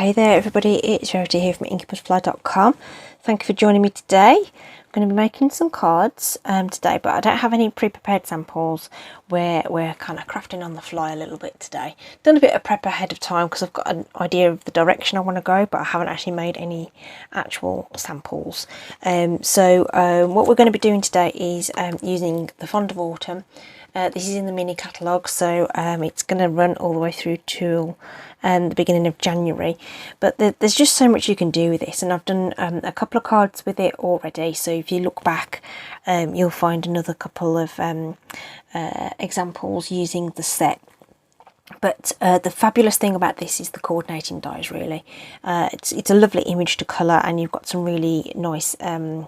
Hey there everybody, it's Rarity here from inkybutterfly.com. Thank you for joining me today. I'm going to be making some cards today, but I don't have any pre-prepared samples. We're kind of crafting on the fly a little bit today. Done a bit of prep ahead of time because I've got an idea of the direction I want to go, but I haven't actually made any actual samples. What we're going to be doing today is using the Fond of Autumn. This is in the mini catalogue, so it's going to run all the way through to the beginning of January, but there's just so much you can do with this, and I've done a couple of cards with it already, so if you look back you'll find another couple of examples using the set. But the fabulous thing about this is the coordinating dies, really. It's a lovely image to colour, and you've got some really nice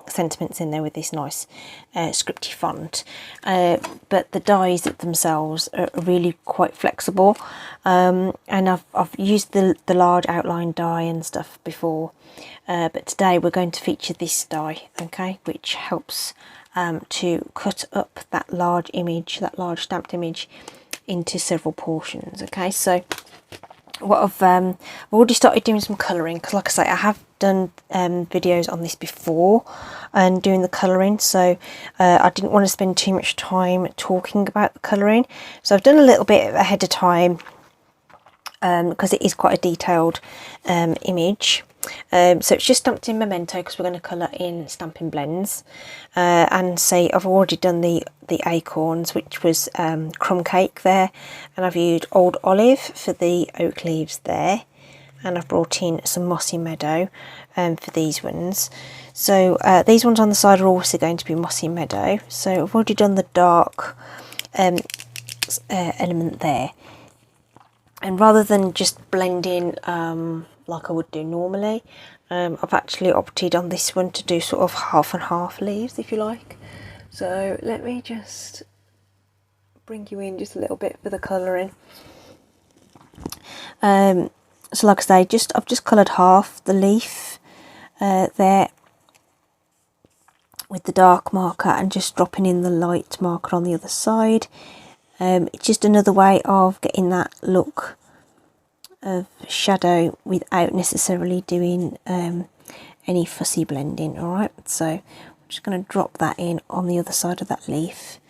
sentiments in there with this nice scripty font. But the dies themselves are really quite flexible, and I've used the large outline die and stuff before, but today we're going to feature this die, okay, which helps to cut up that large image, that large stamped image, into several portions. Okay, so what I've already started doing some colouring, because like I say, I have done videos on this before and doing the colouring, so I didn't want to spend too much time talking about the colouring, so I've done a little bit ahead of time because it is quite a detailed image. So it's just stamped in Memento because we're going to colour in Stampin' Blends, and say I've already done the acorns, which was crumb cake there, and I've used old olive for the oak leaves there, and I've brought in some mossy meadow for these ones. So these ones on the side are also going to be mossy meadow, so I've already done the dark element there, and rather than just blending like I would do normally, I've actually opted on this one to do sort of half and half leaves, if you like. So let me just bring you in just a little bit for the colouring. So like I say, I've just coloured half the leaf there with the dark marker, and just dropping in the light marker on the other side. It's just another way of getting that look of shadow without necessarily doing any fussy blending. Alright, so I'm just going to drop that in on the other side of that leaf.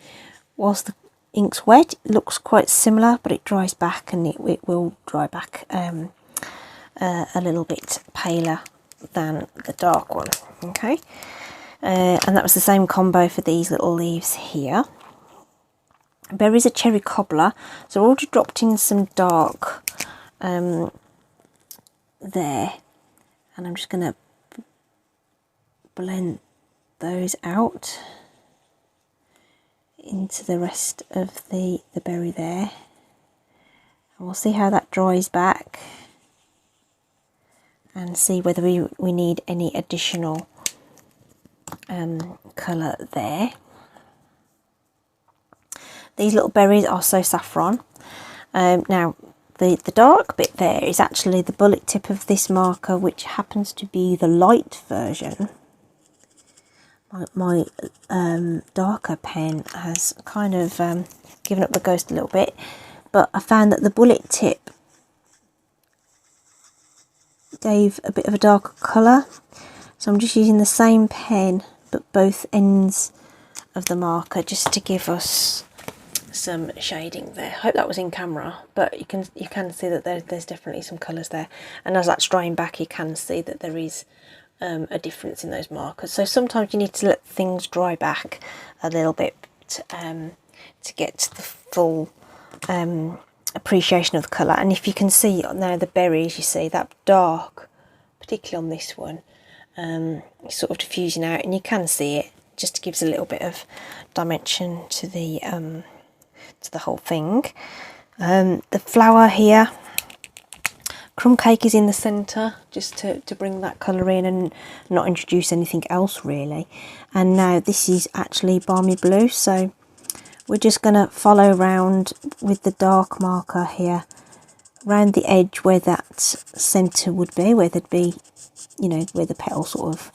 Whilst the ink's wet, it looks quite similar, but it dries back, and it will dry back a little bit paler than the dark one. Okay, and that was the same combo for these little leaves here. Berries are cherry cobbler, so I've already dropped in some dark there, and I'm just going to blend those out into the rest of the berry there, and we'll see how that dries back and see whether we need any additional colour there. These little berries are so saffron. Now the dark bit there is actually the bullet tip of this marker, which happens to be the light version. My darker pen has kind of given up the ghost a little bit, but I found that the bullet tip gave a bit of a darker colour, so I'm just using the same pen but both ends of the marker just to give us some shading there. I hope that was in camera, but you can see that there's definitely some colours there, and as that's drying back you can see that there is a difference in those markers. So sometimes you need to let things dry back a little bit to get the full appreciation of the colour. And if you can see now the berries, you see that dark, particularly on this one, is sort of diffusing out, and you can see it just gives a little bit of dimension to the whole thing. The flower here, crumb cake, is in the centre just to bring that colour in and not introduce anything else really. And now this is actually balmy blue, so we're just going to follow around with the dark marker here around the edge where that centre would be, where there'd be, you know, where the petal sort of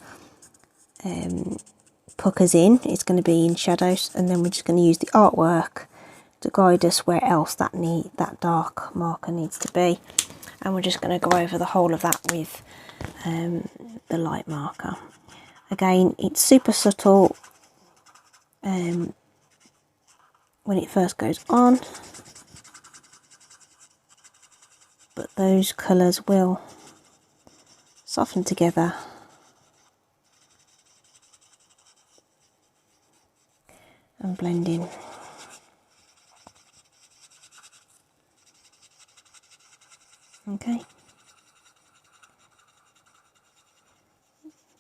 puckers in. It's going to be in shadows, and then we're just going to use the artwork to guide us where else that dark marker needs to be. and we're just going to go over the whole of that with the light marker. Again, it's super subtle when it first goes on, but those colours will soften together and blend in. Okay.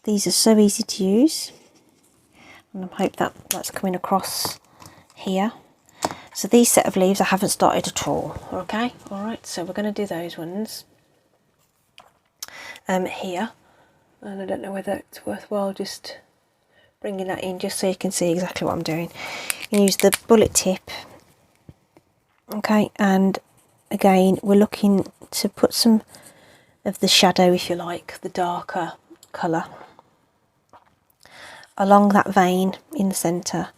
These are so easy to use, and I hope that that's coming across here. So these set of leaves I haven't started at all. Okay, all right, so we're going to do those ones here, and I don't know whether it's worthwhile just bringing that in just so you can see exactly what I'm doing. You can use the bullet tip, okay, and again we're looking to put some of the shadow, if you like, the darker colour along that vein in the centre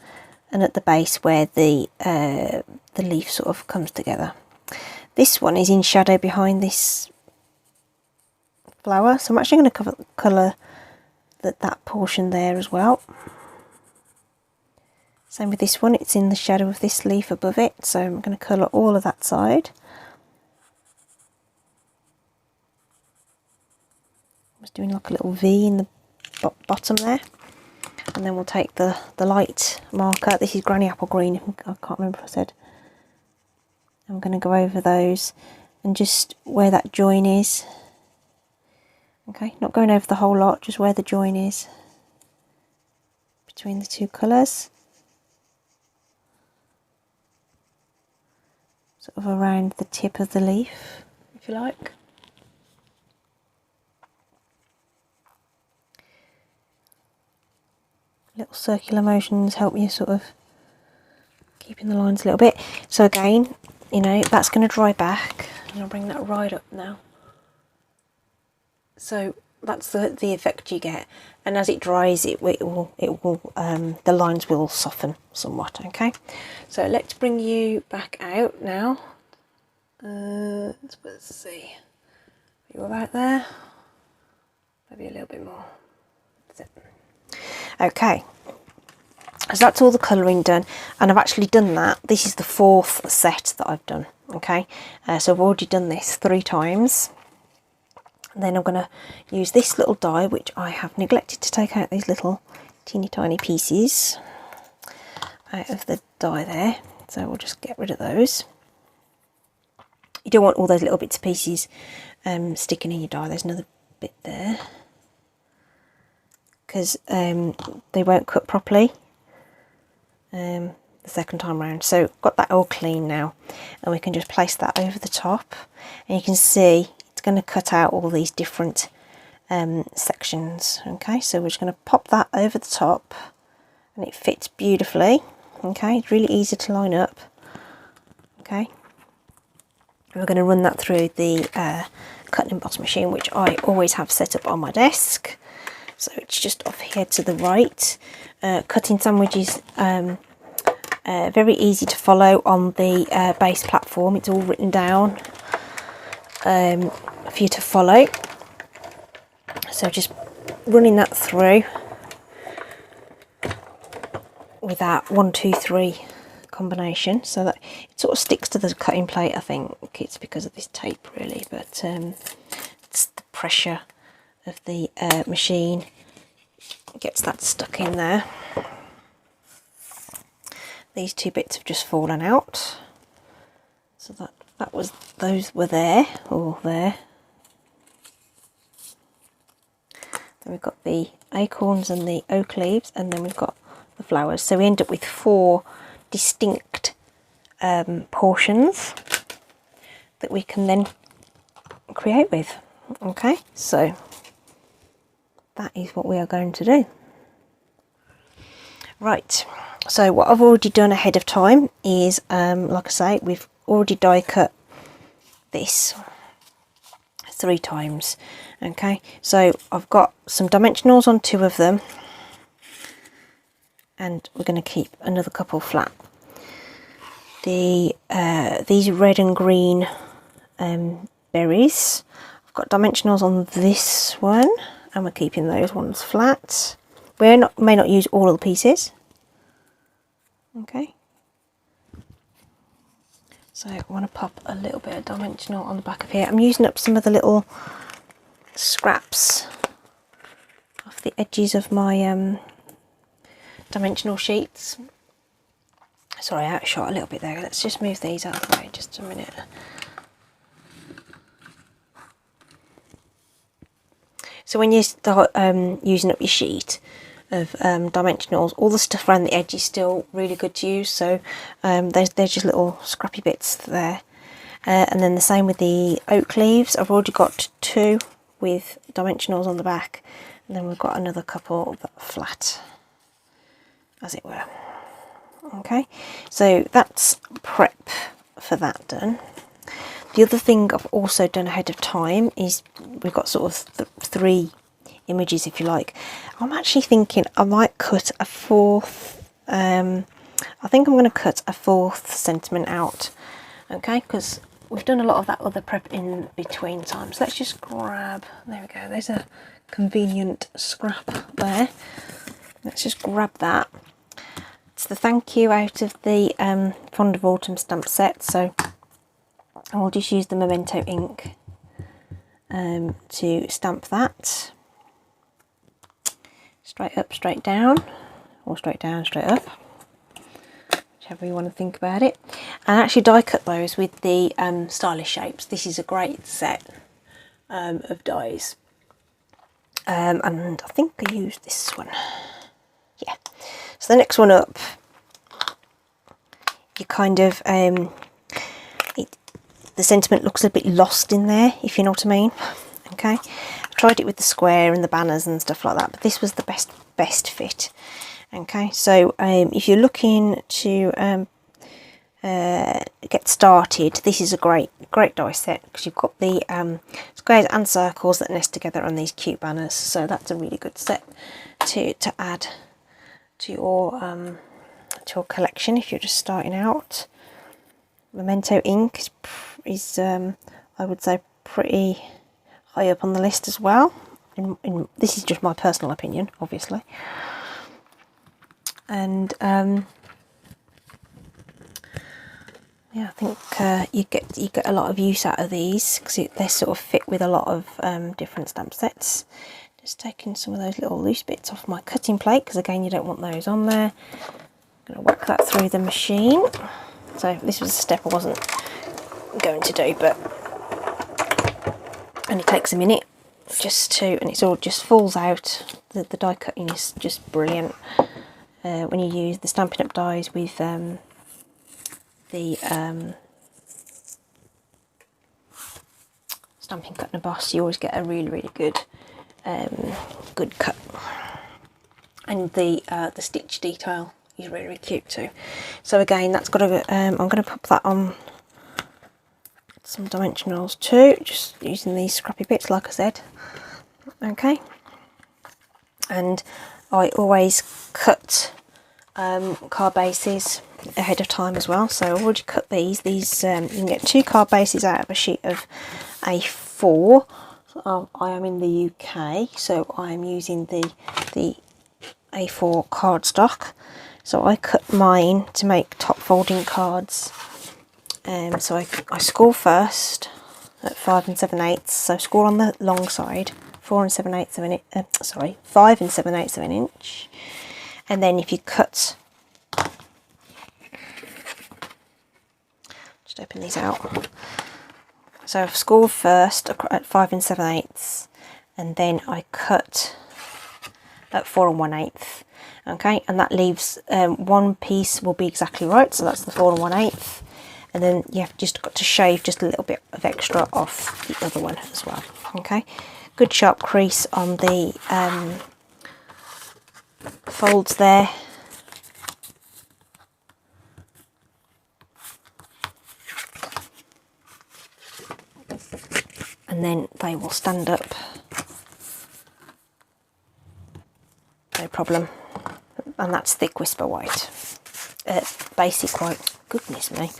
and at the base where the leaf sort of comes together. This one is in shadow behind this flower, so I'm actually going to colour that portion there as well. Same with this one, it's in the shadow of this leaf above it, so I'm going to colour all of that side. I was doing like a little V in the bottom there. And then we'll take the light marker. This is Granny Apple Green, I can't remember if I said. I'm going to go over those and just where that join is. Okay, not going over the whole lot, just where the join is between the two colours. Sort of around the tip of the leaf, if you like. Little circular motions help you sort of keeping the lines a little bit. So again, you know, that's going to dry back, and I'll bring that right up now. So that's the effect you get, and as it dries, it will the lines will soften somewhat. Okay, so let's bring you back out now. Let's see. Are you about there? Maybe a little bit more. That's it. Okay, so that's all the colouring done, and I've actually done that. This is the 4th set that I've done. Okay, so I've already done this 3 times. And then I'm going to use this little die, which I have neglected to take out these little teeny tiny pieces out of the die there, so we'll just get rid of those. You don't want all those little bits of pieces sticking in your die. There's another bit there, because they won't cut properly the second time round. So got that all clean now, and we can just place that over the top, and you can see it's going to cut out all these different sections. Okay, so we're just going to pop that over the top, and it fits beautifully. Okay, it's really easy to line up. Okay, we're going to run that through the cut and emboss machine, which I always have set up on my desk. So it's just off here to the right. Cutting sandwiches, very easy to follow on the base platform. It's all written down for you to follow. So just running that through with that 1, 2, 3 combination, so that it sort of sticks to the cutting plate. I think it's because of this tape really, but it's the pressure of the machine gets that stuck in there. These 2 bits have just fallen out, so those were there, or there. Then we've got the acorns and the oak leaves, and then we've got the flowers. So we end up with 4 distinct portions that we can then create with. Okay, so that is what we are going to do. Right, so what I've already done ahead of time is, like I say, we've already die cut this 3 times. Okay, so I've got some dimensionals on 2 of them, and we're going to keep another couple flat. These red and green berries. I've got dimensionals on this one, and we're keeping those ones flat. We may not use all of the pieces. Okay. So I want to pop a little bit of dimensional on the back of here. I'm using up some of the little scraps off the edges of my dimensional sheets. Sorry, I outshot a little bit there. Let's just move these out of the way just a minute. So when you start using up your sheet of dimensionals, all the stuff around the edge is still really good to use. So there's just little scrappy bits there. And then the same with the oak leaves. I've already got 2 with dimensionals on the back, and then we've got another couple that are flat, as it were. Okay, so that's prep for that done. The other thing I've also done ahead of time is we've got sort of 3 images, if you like. I'm actually thinking I might cut a 4th, I think I'm going to cut a 4th sentiment out, okay, because we've done a lot of that other prep in between times. Let's just grab, there we go, there's a convenient scrap there. Let's just grab that. It's the thank you out of the Fond of Autumn stamp set, so I'll just use the Memento ink to stamp that. Straight up, straight down, or straight down, straight up, whichever you want to think about it. And actually die cut those with the stylish shapes. This is a great set of dies. And I think I used this one. Yeah. So the next one up, you kind of, the sentiment looks a bit lost in there, if you know what I mean. Okay, I've tried it with the square and the banners and stuff like that, but this was the best fit. Okay, so if you're looking to get started, this is a great die set, because you've got the squares and circles that nest together on these cute banners. So that's a really good set to add to your collection if you're just starting out. Memento ink is I would say pretty high up on the list as well. This is just my personal opinion, obviously. And yeah, I think you get a lot of use out of these, because they sort of fit with a lot of different stamp sets. Just taking some of those little loose bits off my cutting plate, because again you don't want those on there. I'm going to whack that through the machine. So this was a step I wasn't going to do, but only takes a minute just to, and it's all just falls out. The die cutting is just brilliant when you use the Stampin' Up dies with the Stampin' Cut and Emboss. You always get a really good good cut, and the stitch detail is really cute too. So again, that's got to I'm going to pop that on some dimensionals too, just using these scrappy bits like I said. Okay, and I always cut card bases ahead of time as well. So I've already cut these you can get 2 card bases out of a sheet of A4. I am in the UK, so I'm using the A4 cardstock. So I cut mine to make top folding cards. So I score first at 5 7/8. So score on the long side, 4 7/8 of an inch. 5 7/8 of an inch. And then if you cut, just open these out. So I've scored first at 5 7/8, and then I cut at 4 1/8. Okay, and that leaves one piece will be exactly right, so that's the 4 1/8, and then you have just got to shave just a little bit of extra off the other one as well. Okay, good sharp crease on the folds there. And then they will stand up, no problem. And that's thick Whisper White, basic white. Goodness me,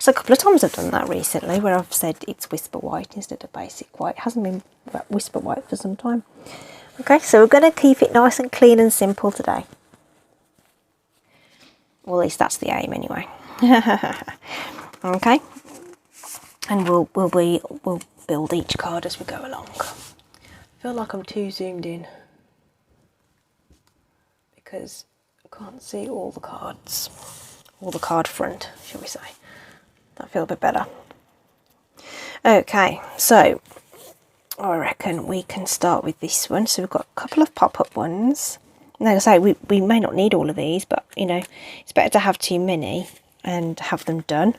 So a couple of times I've done that recently where I've said it's Whisper White instead of Basic White. It hasn't been Whisper White for some time. Okay, so we're going to keep it nice and clean and simple today. Well, at least that's the aim anyway. Okay, and we'll build each card as we go along. I feel like I'm too zoomed in because I can't see all the cards, or the card front, shall we say. That feel a bit better. Okay, so I reckon we can start with this one. So we've got a couple of pop-up ones. Like I say, we may not need all of these, but you know, it's better to have too many and have them done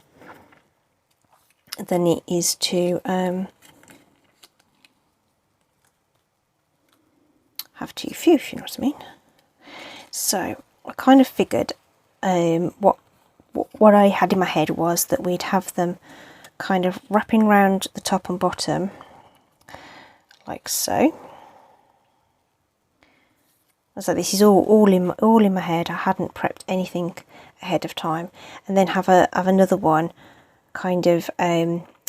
than it is to have too few, if you know what I mean. So I kind of figured what I had in my head was that we'd have them kind of wrapping around the top and bottom like so. So this is all in my head. I hadn't prepped anything ahead of time, and then have another one kind of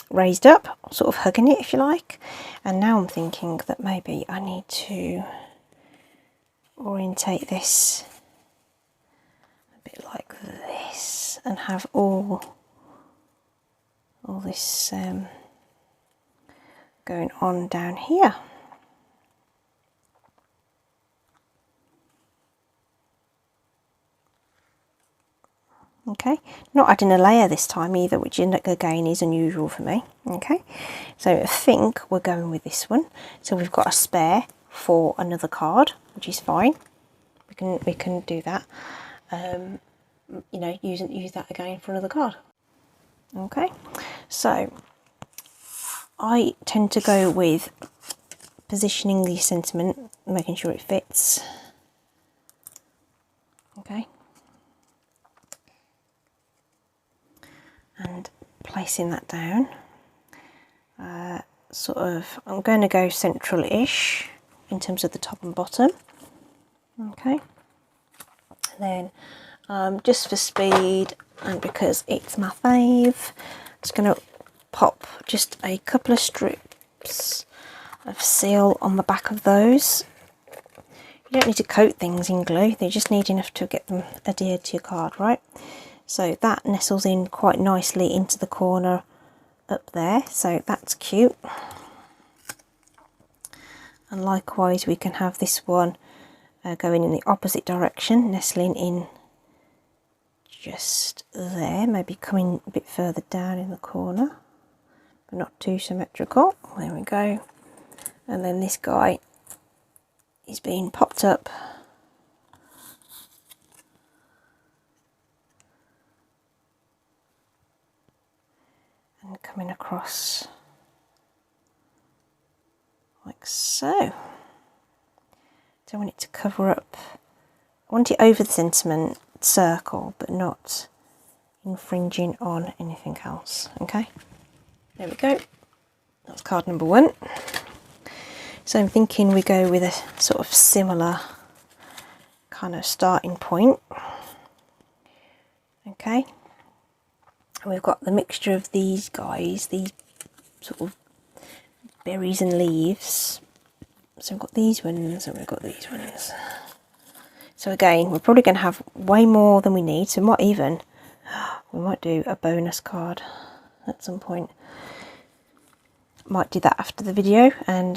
raised up, sort of hugging it if you like. And now I'm thinking that maybe I need to orientate this a bit like this and have all this going on down here. Okay, not adding a layer this time either, which again is unusual for me. Okay, so I think we're going with this one. So we've got a spare for another card, which is fine. We can do that. You know, use that again for another card. Okay, so I tend to go with positioning the sentiment, making sure it fits. Okay. And placing that down, sort of, I'm going to go central-ish in terms of the top and bottom. Okay, and then just for speed and because it's my fave, I'm just going to pop just a couple of strips of seal on the back of those. You don't need to coat things in glue, they just need enough to get them adhered to your card, right? So that nestles in quite nicely into the corner up there, so that's cute. And likewise we can have this one going in the opposite direction, nestling in just there, maybe coming a bit further down in the corner, but not too symmetrical. There we go. And then this guy is being popped up and coming across like so. So I want it to cover up, I want it over the sentiment circle, but not infringing on anything else. Okay, there we go. That's card number one. So I'm thinking we go with a sort of similar kind of starting point. Okay. We've got the mixture of these guys, these sort of berries and leaves. So we've got these ones and we've got these ones. So again, we're probably going to have way more than we need. So we might do a bonus card at some point. Might do that after the video and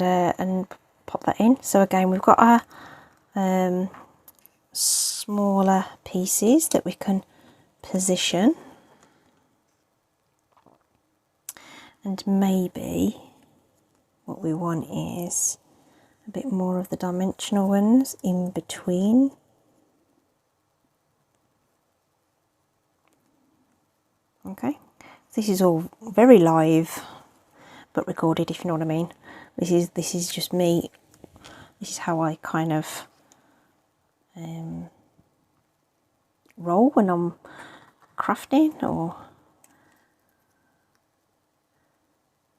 pop that in. So again, we've got our smaller pieces that we can position. And maybe what we want is a bit more of the dimensional ones in between. Okay, this is all very live but recorded, if you know what I mean. This is just me. This is how I kind of roll when I'm crafting, or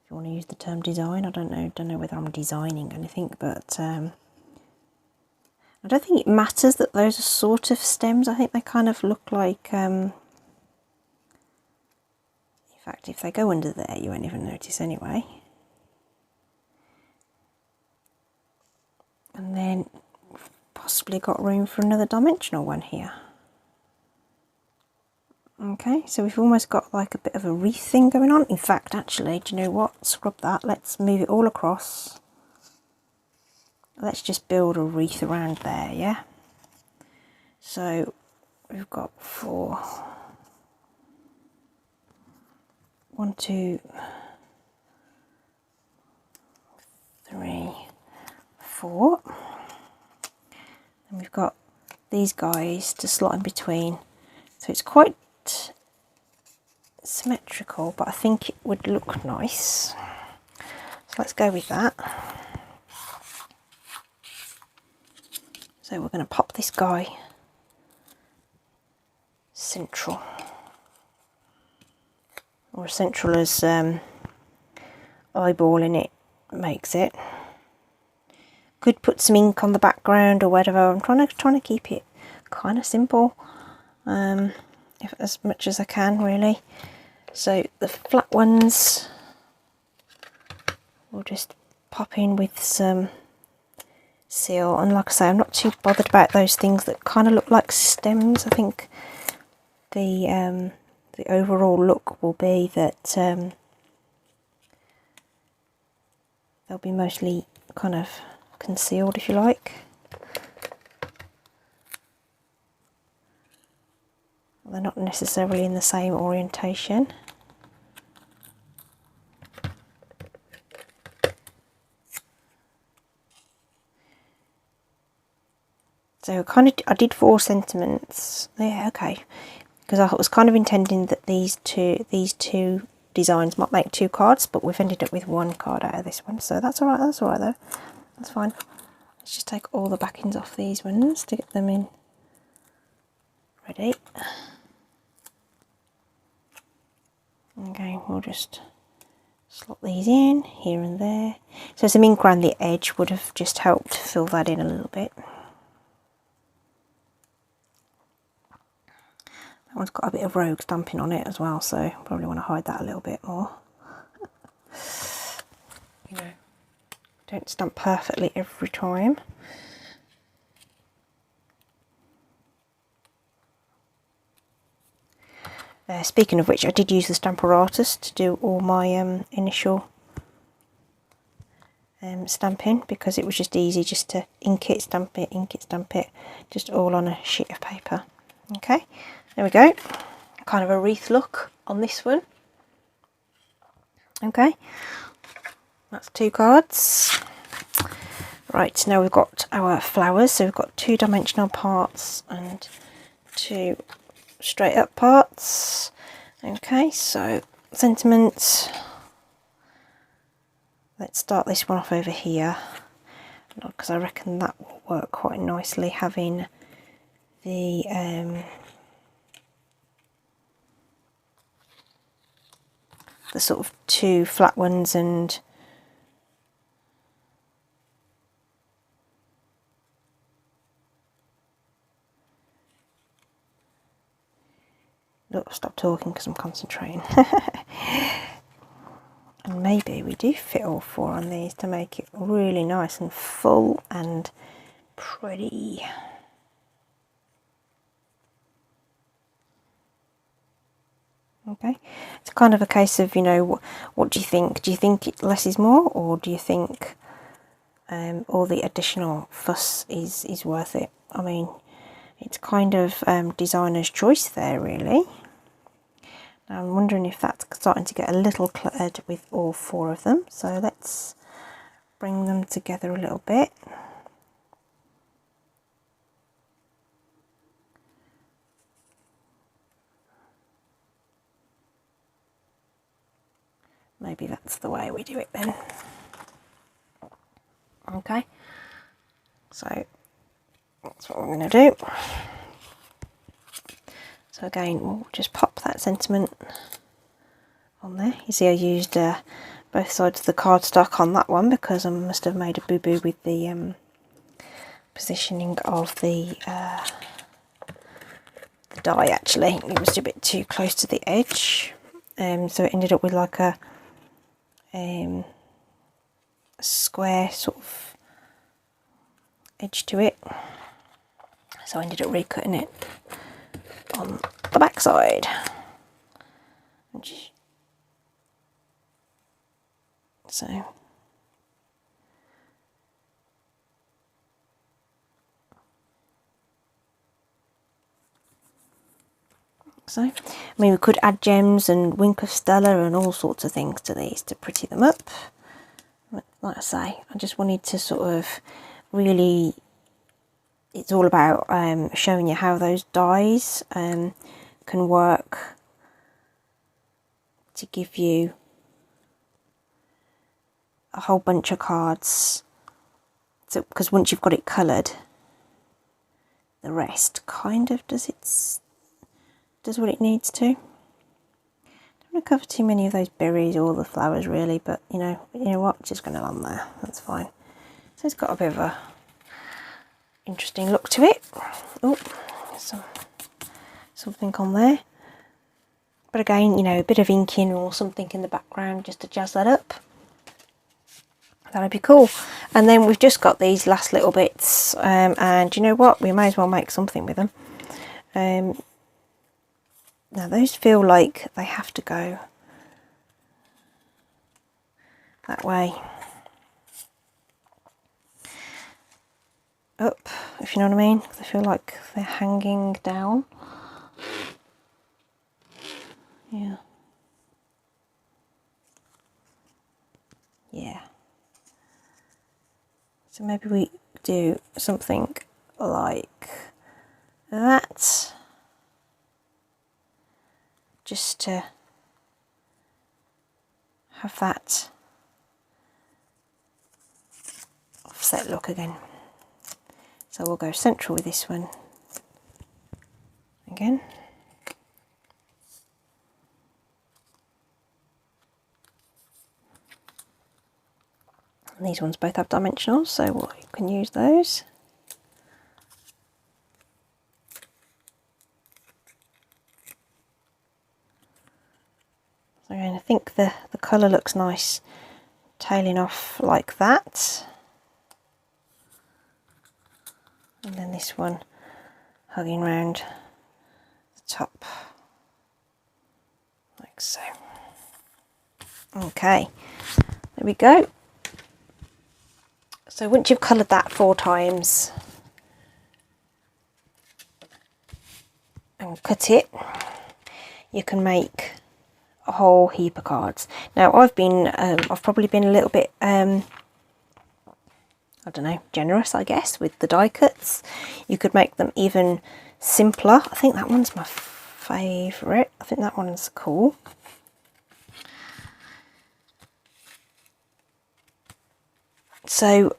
if you want to use the term design. I don't know whether I'm designing anything, but I don't think it matters that those are sort of stems. I think they kind of look like, if In fact, if they go under there, you won't even notice anyway. And then we've possibly got room for another dimensional one here. Okay, so we've almost got like a bit of a wreath thing going on. In fact, actually, do you know what? Scrub that. Let's move it all across. Let's just build a wreath around there, yeah? So we've got 4. 1, 2, 3, 4. And we've got these guys to slot in between. So it's quite symmetrical, but I think it would look nice. So let's go with that. So we're going to pop this guy central, or as central as eyeballing it makes it. Could put some ink on the background or whatever. I'm trying to keep it kind of simple, if as much as I can really. So the flat ones we'll just pop in with some seal, and like I say, I'm not too bothered about those things that kind of look like stems. I think the overall look will be that they'll be mostly kind of concealed, if you like. They're not necessarily in the same orientation. So I did 4 sentiments. Yeah, okay. Because I was kind of intending that these two designs might make 2 cards, but we've ended up with 1 card out of this one. So that's alright, though. That's fine. Let's just take all the backings off these ones to get them in ready. Okay, we'll just slot these in here and there. So some ink around the edge would have just helped fill that in a little bit. That one's got a bit of rogue stamping on it as well, so probably want to hide that a little bit more. You know, don't stamp perfectly every time. Speaking of which, I did use the Stamparatus to do all my initial stamping, because it was just easy just to ink it, stamp it, just all on a sheet of paper. Okay, there we go. Kind of a wreath look on this one. Okay, that's 2 cards. Right, now we've got our flowers. So we've got 2-dimensional parts and 2 straight up parts. Okay, so sentiment. Let's start this one off over here, because I reckon that will work quite nicely, having the sort of 2 flat ones and look, stop talking because I'm concentrating. And maybe we do fit all 4 on these to make it really nice and full and pretty. Okay, it's kind of a case of, you know, what do you think? Do you think less is more, or do you think all the additional fuss is worth it? I mean, it's kind of designer's choice there, really. Now I'm wondering if that's starting to get a little cluttered with all 4 of them, so let's bring them together a little bit. Maybe that's the way we do it then. Okay, so that's what we're going to do. So again, we'll just pop that sentiment on there. You see I used both sides of the cardstock on that one, because I must have made a boo-boo with the positioning of the die actually. It was a bit too close to the edge. so it ended up with like a square sort of edge to it. So I ended up recutting it on the back side. So, I mean, we could add gems and wink of Stella and all sorts of things to these to pretty them up. Like I say, I just wanted to sort of really, it's all about showing you how those dies can work to give you a whole bunch of cards. So, because once you've got it coloured, the rest kind of does what it needs to. Don't want to cover too many of those berries or the flowers really, but you know what, it's just going to land there, that's fine. So it's got a bit of a interesting look to it. Oh, something on there. But again, you know, a bit of inking or something in the background just to jazz that up. That'd be cool. And then we've just got these last little bits, and you know what, we may as well make something with them. Now those feel like they have to go that way up, if you know what I mean. They feel like they're hanging down. Yeah. Yeah. So maybe we do something like that, just to have that offset look again. So we'll go central with this one again. And these ones both have dimensionals, so we can use those. So again, I think the colour looks nice tailing off like that. And then this one hugging round the top, like so. Okay, there we go. So once you've coloured that 4 times and cut it, you can make a whole heap of cards. Now I've probably been a little bit I don't know, generous, I guess, with the die cuts. You could make them even simpler. I think that one's my favourite. I think that one's cool. So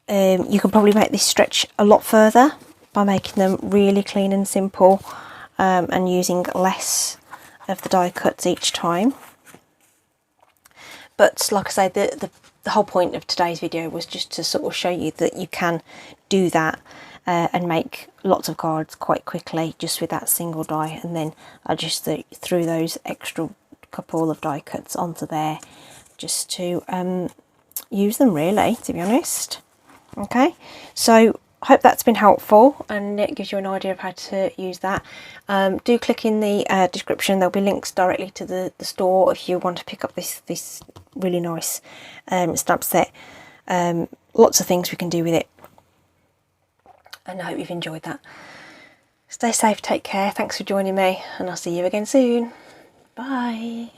you can probably make this stretch a lot further by making them really clean and simple, and using less of the die cuts each time. But like I say, the whole point of today's video was just to sort of show you that you can do that and make lots of cards quite quickly just with that single die. And then I just threw those extra couple of die cuts onto there just to use them, really, to be honest. Okay, so I hope that's been helpful and it gives you an idea of how to use that. Do click in the description, there'll be links directly to the store if you want to pick up this really nice stamp set. Lots of things we can do with it, and I hope you've enjoyed that. Stay safe, take care, thanks for joining me, and I'll see you again soon. Bye.